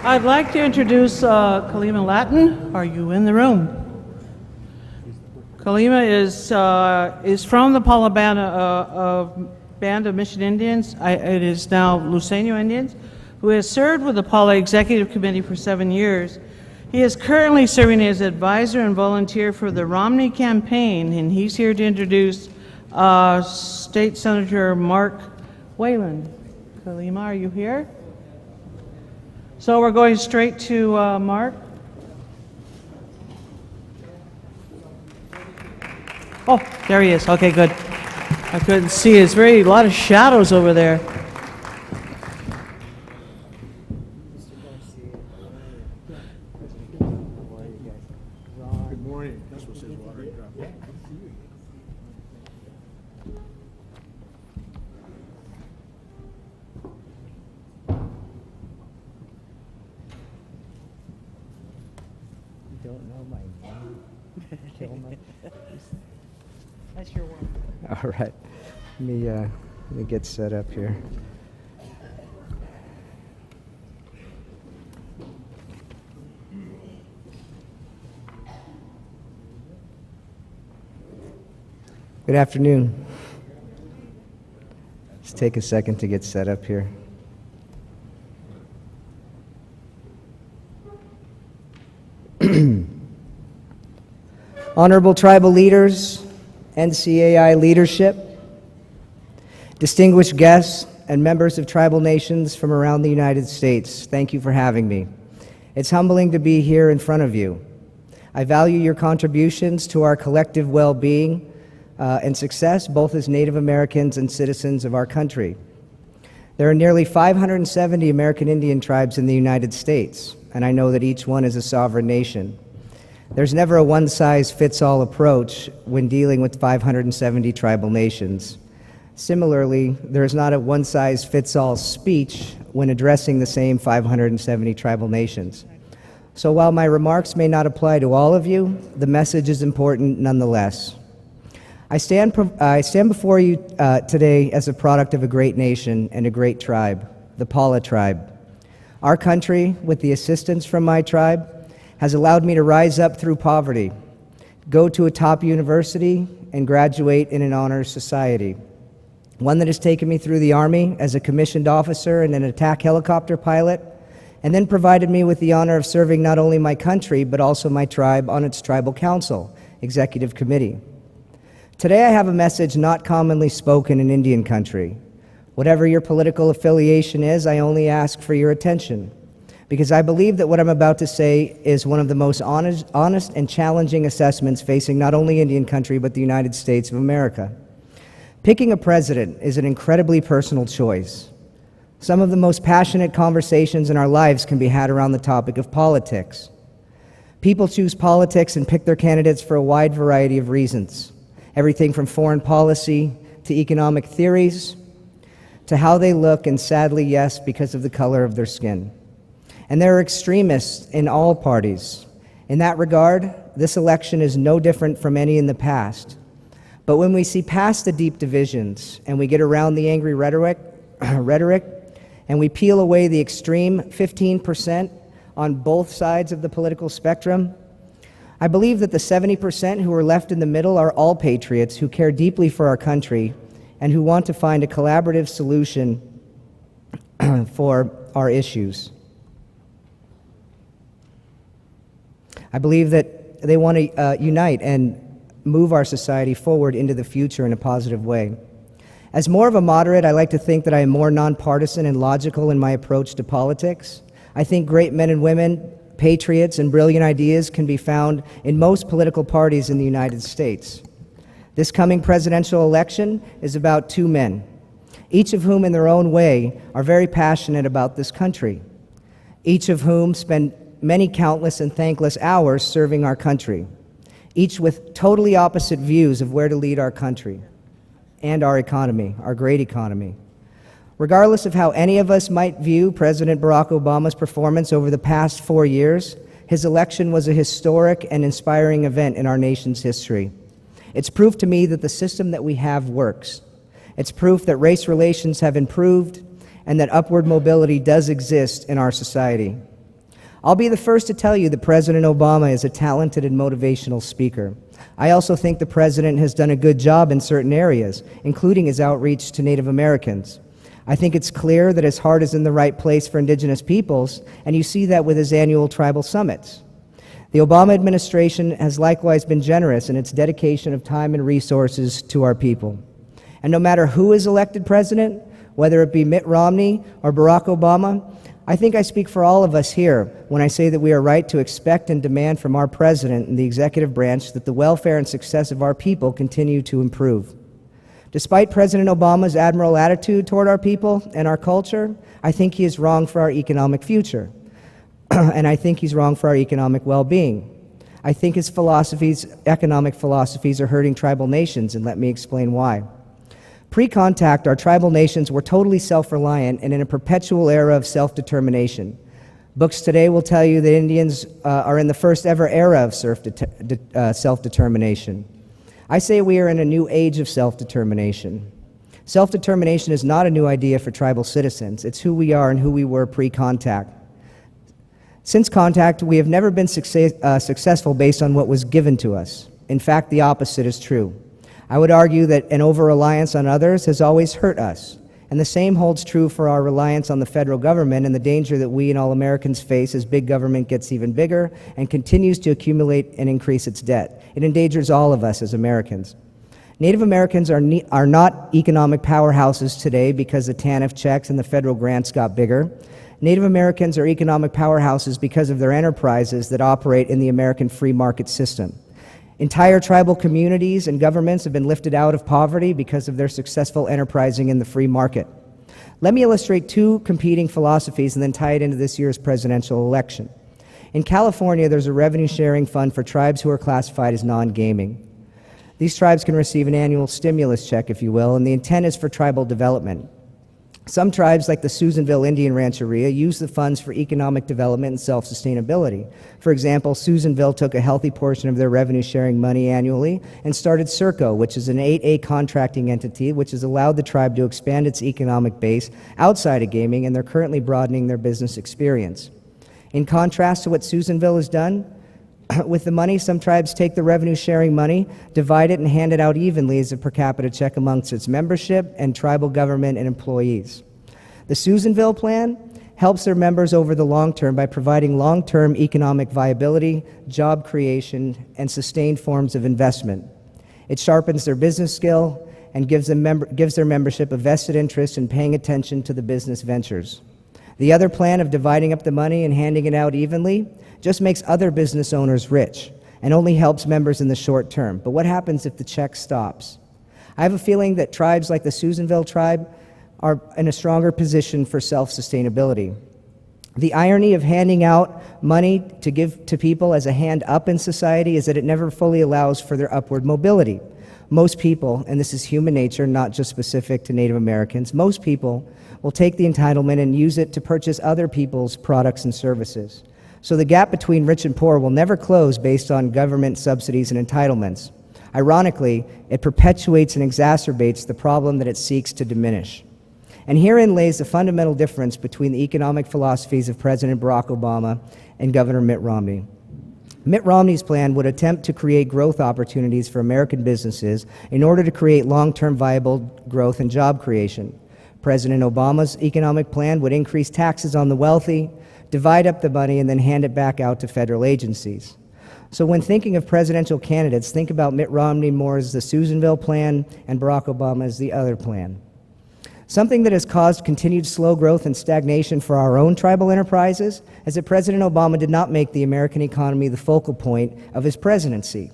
I'd like to introduce Kilma Lattin. Are you in the room? Kilma is from the Paula Band of Mission Indians. It is now Luiseño Indians, who has served with the Paula Executive Committee for 7 years. He is currently serving as advisor and volunteer for the Romney campaign, and he's here to introduce State Senator Mark Whalen. Kilma, are you here? So we're going straight to Mark. Oh, there he is. Okay, good. I couldn't see. It's a lot of shadows over there. Good morning. That's what says water drop. You don't know my name? Kilma? That's your one. All right. Let me get set up here. Good afternoon. Just take a second to get set up here. Honorable tribal leaders, NCAI leadership, distinguished guests, and members of tribal nations from around the United States, thank you for having me. It's humbling to be here in front of you. I value your contributions to our collective well-being and success, both as Native Americans and citizens of our country. There are nearly 570 American Indian tribes in the United States, and I know that each one is a sovereign nation. There's never a one-size-fits-all approach when dealing with 570 tribal nations. Similarly, there is not a one-size-fits-all speech when addressing the same 570 tribal nations. So while my remarks may not apply to all of you, the message is important nonetheless. I stand before you today as a product of a great nation and a great tribe, the Paula tribe. Our country, with the assistance from my tribe, has allowed me to rise up through poverty, go to a top university, and graduate in an honors society. One that has taken me through the Army as a commissioned officer and an attack helicopter pilot, and then provided me with the honor of serving not only my country, but also my tribe on its tribal council, executive committee. Today I have a message not commonly spoken in Indian country. Whatever your political affiliation is, I only ask for your attention, because I believe that what I'm about to say is one of the most honest and challenging assessments facing not only Indian country, but the United States of America. Picking a president is an incredibly personal choice. Some of the most passionate conversations in our lives can be had around the topic of politics. People choose politics and pick their candidates for a wide variety of reasons, everything from foreign policy to economic theories to how they look, and sadly, yes, because of the color of their skin. And there are extremists in all parties. In that regard, this election is no different from any in the past. But when we see past the deep divisions and we get around the angry rhetoric, and we peel away the extreme 15% on both sides of the political spectrum, I believe that the 70% who are left in the middle are all patriots who care deeply for our country and who want to find a collaborative solution for our issues. I believe that they want to unite and move our society forward into the future in a positive way. As more of a moderate, I like to think that I am more nonpartisan and logical in my approach to politics. I think great men and women, patriots, and brilliant ideas can be found in most political parties in the United States. This coming presidential election is about two men, each of whom in their own way are very passionate about this country, each of whom spend many countless and thankless hours serving our country, each with totally opposite views of where to lead our country and our economy, our great economy. Regardless of how any of us might view President Barack Obama's performance over the past 4 years, his election was a historic and inspiring event in our nation's history. It's proof to me that the system that we have works. It's proof that race relations have improved and that upward mobility does exist in our society. I'll be the first to tell you that President Obama is a talented and motivational speaker. I also think the president has done a good job in certain areas, including his outreach to Native Americans. I think it's clear that his heart is in the right place for indigenous peoples, and you see that with his annual tribal summits. The Obama administration has likewise been generous in its dedication of time and resources to our people. And no matter who is elected president, whether it be Mitt Romney or Barack Obama, I think I speak for all of us here when I say that we are right to expect and demand from our president and the executive branch that the welfare and success of our people continue to improve. Despite President Obama's admirable attitude toward our people and our culture, I think he is wrong for our economic future. And I think he's wrong for our economic well-being. I think his economic philosophies are hurting tribal nations, and let me explain why. Pre-contact, our tribal nations were totally self-reliant and in a perpetual era of self-determination. Books today will tell you that Indians are in the first ever era of self-determination. I say we are in a new age of self-determination. Self-determination is not a new idea for tribal citizens. It's who we are and who we were pre-contact. Since contact, we have never been successful based on what was given to us. In fact, the opposite is true. I would argue that an over-reliance on others has always hurt us, and the same holds true for our reliance on the federal government and the danger that we and all Americans face as big government gets even bigger and continues to accumulate and increase its debt. It endangers all of us as Americans. Native Americans are not economic powerhouses today because the TANF checks and the federal grants got bigger. Native Americans are economic powerhouses because of their enterprises that operate in the American free market system. Entire tribal communities and governments have been lifted out of poverty because of their successful enterprising in the free market. Let me illustrate two competing philosophies and then tie it into this year's presidential election. In California, there's a revenue-sharing fund for tribes who are classified as non-gaming. These tribes can receive an annual stimulus check, if you will, and the intent is for tribal development. Some tribes, like the Susanville Indian Rancheria, use the funds for economic development and self-sustainability. For example, Susanville took a healthy portion of their revenue-sharing money annually and started CIRCO, which is an 8A contracting entity which has allowed the tribe to expand its economic base outside of gaming, and they're currently broadening their business experience. In contrast to what Susanville has done, with the money, some tribes take the revenue-sharing money, divide it, and hand it out evenly as a per capita check amongst its membership and tribal government and employees. The Susanville plan helps their members over the long term by providing long-term economic viability, job creation, and sustained forms of investment. It sharpens their business skill and gives their membership a vested interest in paying attention to the business ventures. The other plan of dividing up the money and handing it out evenly just makes other business owners rich and only helps members in the short term. But what happens if the check stops? I have a feeling that tribes like the Susanville tribe are in a stronger position for self-sustainability. The irony of handing out money to give to people as a hand up in society is that it never fully allows for their upward mobility. Most people, and this is human nature, not just specific to Native Americans, most people will take the entitlement and use it to purchase other people's products and services. So the gap between rich and poor will never close based on government subsidies and entitlements. Ironically, it perpetuates and exacerbates the problem that it seeks to diminish. And herein lays the fundamental difference between the economic philosophies of President Barack Obama and Governor Mitt Romney. Mitt Romney's plan would attempt to create growth opportunities for American businesses in order to create long-term viable growth and job creation. President Obama's economic plan would increase taxes on the wealthy, divide up the money, and then hand it back out to federal agencies. So when thinking of presidential candidates, think about Mitt Romney more as the Susanville plan and Barack Obama as the other plan. Something that has caused continued slow growth and stagnation for our own tribal enterprises is that President Obama did not make the American economy the focal point of his presidency.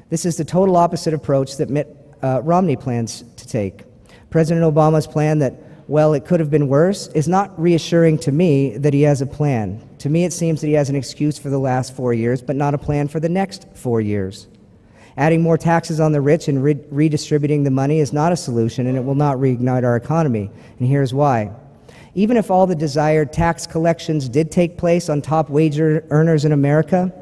This is the total opposite approach that Mitt Romney plans to take. President Obama's plan that, well, it could have been worse, is not reassuring to me that he has a plan. To me, it seems that he has an excuse for the last 4 years, but not a plan for the next 4 years. Adding more taxes on the rich and redistributing the money is not a solution, and it will not reignite our economy. And here's why. Even if all the desired tax collections did take place on top wage earners in America,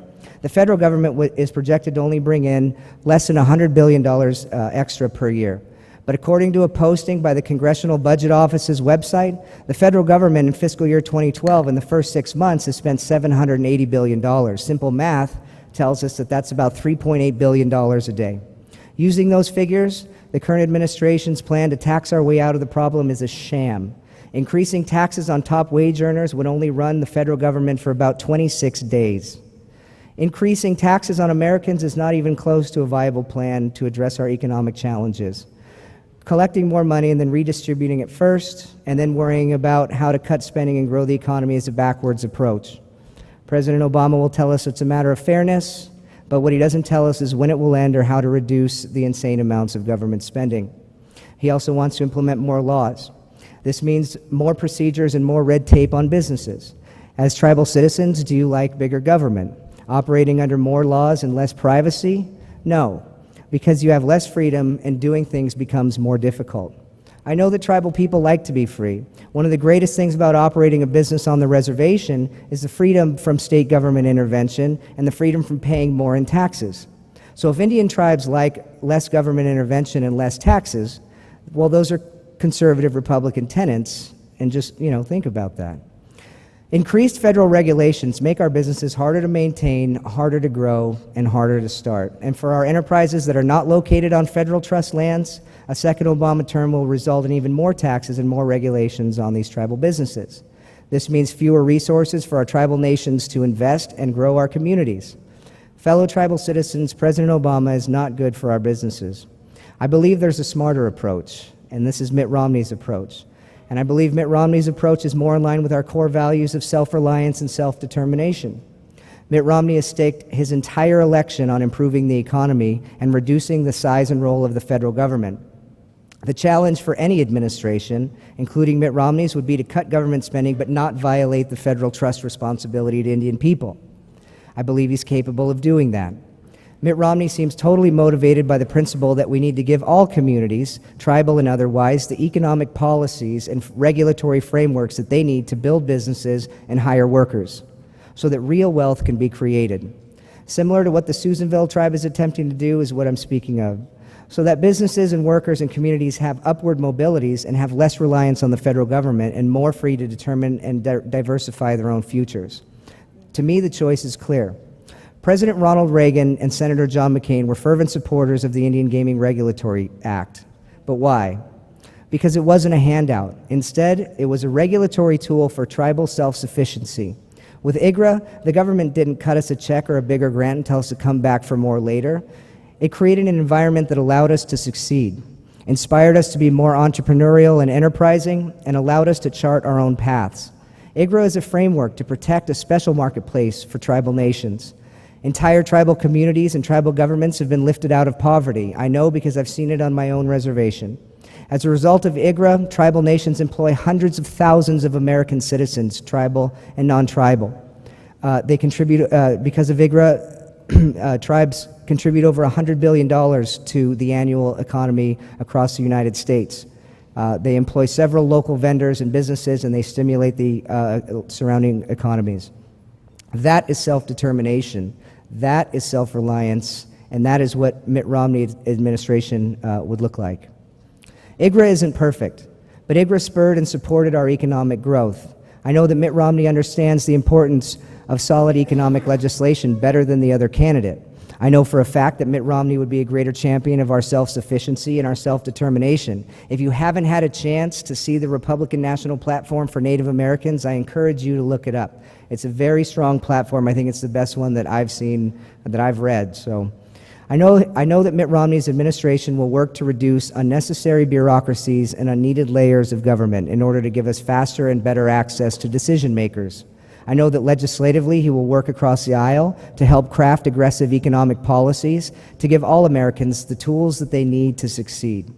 the federal government is projected to only bring in less than $100 billion extra per year. But according to a posting by the Congressional Budget Office's website, the federal government in fiscal year 2012 in the first 6 months has spent $780 billion. Simple math tells us that that's about $3.8 billion a day. Using those figures, the current administration's plan to tax our way out of the problem is a sham. Increasing taxes on top wage earners would only run the federal government for about 26 days. Increasing taxes on Americans is not even close to a viable plan to address our economic challenges. Collecting more money and then redistributing it first, and then worrying about how to cut spending and grow the economy is a backwards approach. President Obama will tell us it's a matter of fairness, but what he doesn't tell us is when it will end or how to reduce the insane amounts of government spending. He also wants to implement more laws. This means more procedures and more red tape on businesses. As tribal citizens, do you like bigger government? Operating under more laws and less privacy? No, because you have less freedom and doing things becomes more difficult. I know that tribal people like to be free. One of the greatest things about operating a business on the reservation is the freedom from state government intervention and the freedom from paying more in taxes. So if Indian tribes like less government intervention and less taxes, well, those are conservative Republican tenets, and just, think about that. Increased federal regulations make our businesses harder to maintain, harder to grow, and harder to start. And for our enterprises that are not located on federal trust lands, a second Obama term will result in even more taxes and more regulations on these tribal businesses. This means fewer resources for our tribal nations to invest and grow our communities. Fellow tribal citizens, President Obama is not good for our businesses. I believe there's a smarter approach, and this is Mitt Romney's approach. And I believe Mitt Romney's approach is more in line with our core values of self-reliance and self-determination. Mitt Romney has staked his entire election on improving the economy and reducing the size and role of the federal government. The challenge for any administration, including Mitt Romney's, would be to cut government spending but not violate the federal trust responsibility to Indian people. I believe he's capable of doing that. Mitt Romney seems totally motivated by the principle that we need to give all communities, tribal and otherwise, the economic policies and regulatory frameworks that they need to build businesses and hire workers, so that real wealth can be created. Similar to what the Susanville tribe is attempting to do is what I'm speaking of, so that businesses and workers and communities have upward mobilities and have less reliance on the federal government and more free to determine and diversify their own futures. To me, the choice is clear. President Ronald Reagan and Senator John McCain were fervent supporters of the Indian Gaming Regulatory Act. But why? Because it wasn't a handout. Instead, it was a regulatory tool for tribal self-sufficiency. With IGRA, the government didn't cut us a check or a bigger grant and tell us to come back for more later. It created an environment that allowed us to succeed, inspired us to be more entrepreneurial and enterprising, and allowed us to chart our own paths. IGRA is a framework to protect a special marketplace for tribal nations. Entire tribal communities and tribal governments have been lifted out of poverty. I know because I've seen it on my own reservation. As a result of IGRA, tribal nations employ hundreds of thousands of American citizens, tribal and non-tribal. They contribute, because of IGRA, tribes contribute over $100 billion to the annual economy across the United States. They employ several local vendors and businesses, and they stimulate the surrounding economies. That is self-determination. That is self-reliance, and that is what Mitt Romney's administration would look like. IGRA isn't perfect, but IGRA spurred and supported our economic growth. I know that Mitt Romney understands the importance of solid economic legislation better than the other candidate. I know for a fact that Mitt Romney would be a greater champion of our self-sufficiency and our self-determination. If you haven't had a chance to see the Republican National Platform for Native Americans, I encourage you to look it up. It's a very strong platform. I think it's the best one that I've seen, that I've read. So I know that Mitt Romney's administration will work to reduce unnecessary bureaucracies and unneeded layers of government in order to give us faster and better access to decision makers. I know that legislatively he will work across the aisle to help craft aggressive economic policies to give all Americans the tools that they need to succeed.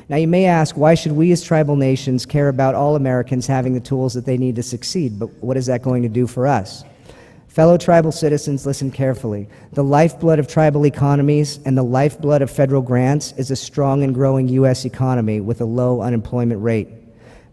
Now you may ask, why should we as tribal nations care about all Americans having the tools that they need to succeed? But what is that going to do for us? Fellow tribal citizens, listen carefully. The lifeblood of tribal economies and the lifeblood of federal grants is a strong and growing U.S. economy with a low unemployment rate.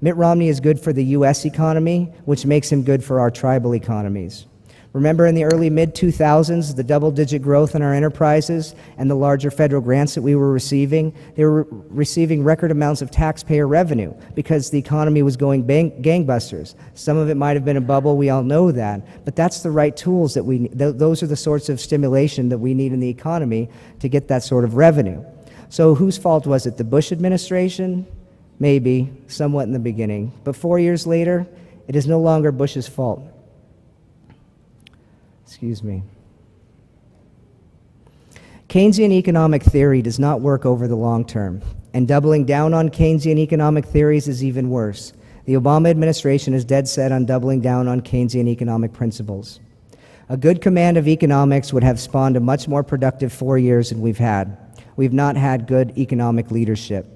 Mitt Romney is good for the U.S. economy, which makes him good for our tribal economies. Remember in the early mid-2000s, the double-digit growth in our enterprises and the larger federal grants that we were receiving? They were receiving record amounts of taxpayer revenue because the economy was going gangbusters. Some of it might have been a bubble, we all know that, but that's the right tools that those are the sorts of stimulation that we need in the economy to get that sort of revenue. So whose fault was it? The Bush administration? Maybe, somewhat in the beginning. But 4 years later, it is no longer Bush's fault. Excuse me. Keynesian economic theory does not work over the long term, and doubling down on Keynesian economic theories is even worse. The Obama administration is dead set on doubling down on Keynesian economic principles. A good command of economics would have spawned a much more productive 4 years than we've had. We've not had good economic leadership.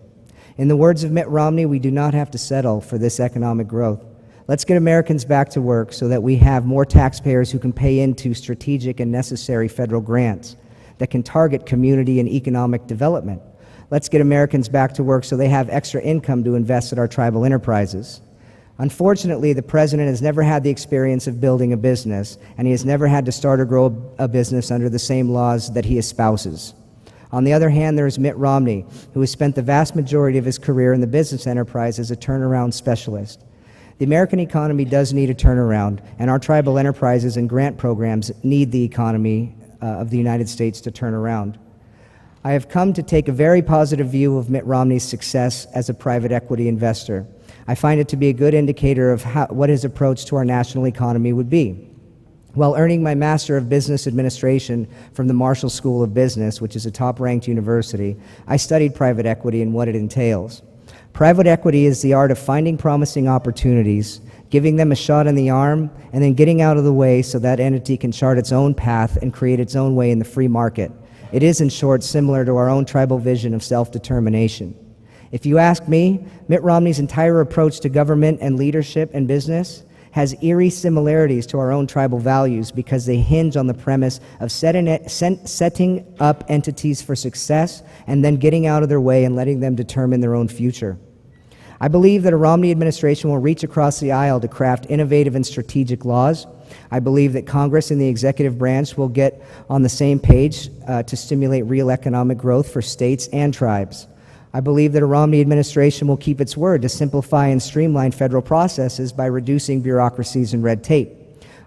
In the words of Mitt Romney, we do not have to settle for this economic growth. Let's get Americans back to work so that we have more taxpayers who can pay into strategic and necessary federal grants that can target community and economic development. Let's get Americans back to work so they have extra income to invest in our tribal enterprises. Unfortunately, the president has never had the experience of building a business, and he has never had to start or grow a business under the same laws that he espouses. On the other hand, there is Mitt Romney, who has spent the vast majority of his career in the business enterprise as a turnaround specialist. The American economy does need a turnaround, and our tribal enterprises and grant programs need the economy of the United States to turn around. I have come to take a very positive view of Mitt Romney's success as a private equity investor. I find it to be a good indicator of what his approach to our national economy would be. While earning my Master of Business Administration from the Marshall School of Business, which is a top-ranked university, I studied private equity and what it entails. Private equity is the art of finding promising opportunities, giving them a shot in the arm, and then getting out of the way so that entity can chart its own path and create its own way in the free market. It is, in short, similar to our own tribal vision of self-determination. If you ask me, Mitt Romney's entire approach to government and leadership and business has eerie similarities to our own tribal values because they hinge on the premise of setting up entities for success and then getting out of their way and letting them determine their own future. I believe that a Romney administration will reach across the aisle to craft innovative and strategic laws. I believe that Congress and the executive branch will get on the same page to stimulate real economic growth for states and tribes. I believe that a Romney administration will keep its word to simplify and streamline federal processes by reducing bureaucracies and red tape.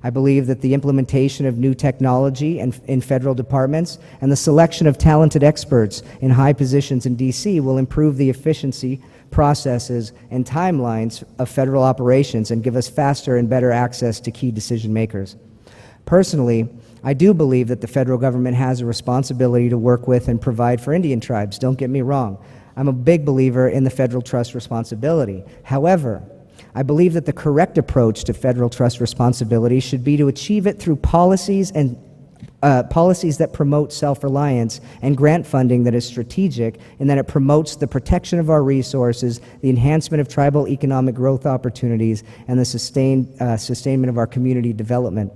I believe that the implementation of new technology in federal departments and the selection of talented experts in high positions in D.C. will improve the efficiency, processes, and timelines of federal operations and give us faster and better access to key decision makers. Personally, I do believe that the federal government has a responsibility to work with and provide for Indian tribes. Don't get me wrong. I'm a big believer in the federal trust responsibility. However, I believe that the correct approach to federal trust responsibility should be to achieve it through policies that promote self-reliance and grant funding that is strategic and that it promotes the protection of our resources, the enhancement of tribal economic growth opportunities, and the sustainment of our community development.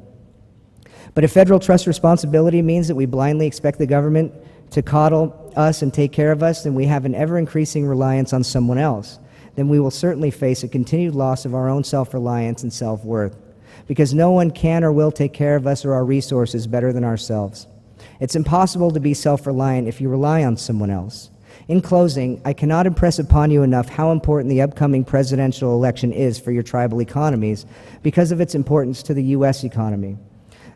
But if federal trust responsibility means that we blindly expect the government to coddle us and take care of us, then we have an ever-increasing reliance on someone else. Then we will certainly face a continued loss of our own self-reliance and self-worth, because no one can or will take care of us or our resources better than ourselves. It's impossible to be self-reliant if you rely on someone else. In closing, I cannot impress upon you enough how important the upcoming presidential election is for your tribal economies because of its importance to the U.S. economy.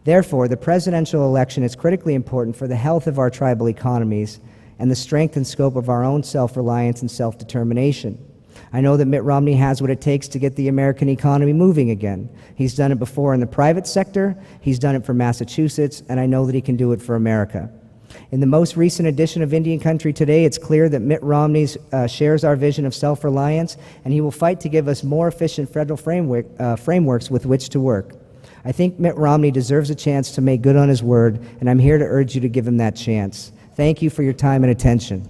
Therefore, the presidential election is critically important for the health of our tribal economies and the strength and scope of our own self-reliance and self-determination. I know that Mitt Romney has what it takes to get the American economy moving again. He's done it before in the private sector, he's done it for Massachusetts, and I know that he can do it for America. In the most recent edition of Indian Country Today, it's clear that Mitt Romney shares our vision of self-reliance, and he will fight to give us more efficient federal frameworks with which to work. I think Mitt Romney deserves a chance to make good on his word, and I'm here to urge you to give him that chance. Thank you for your time and attention.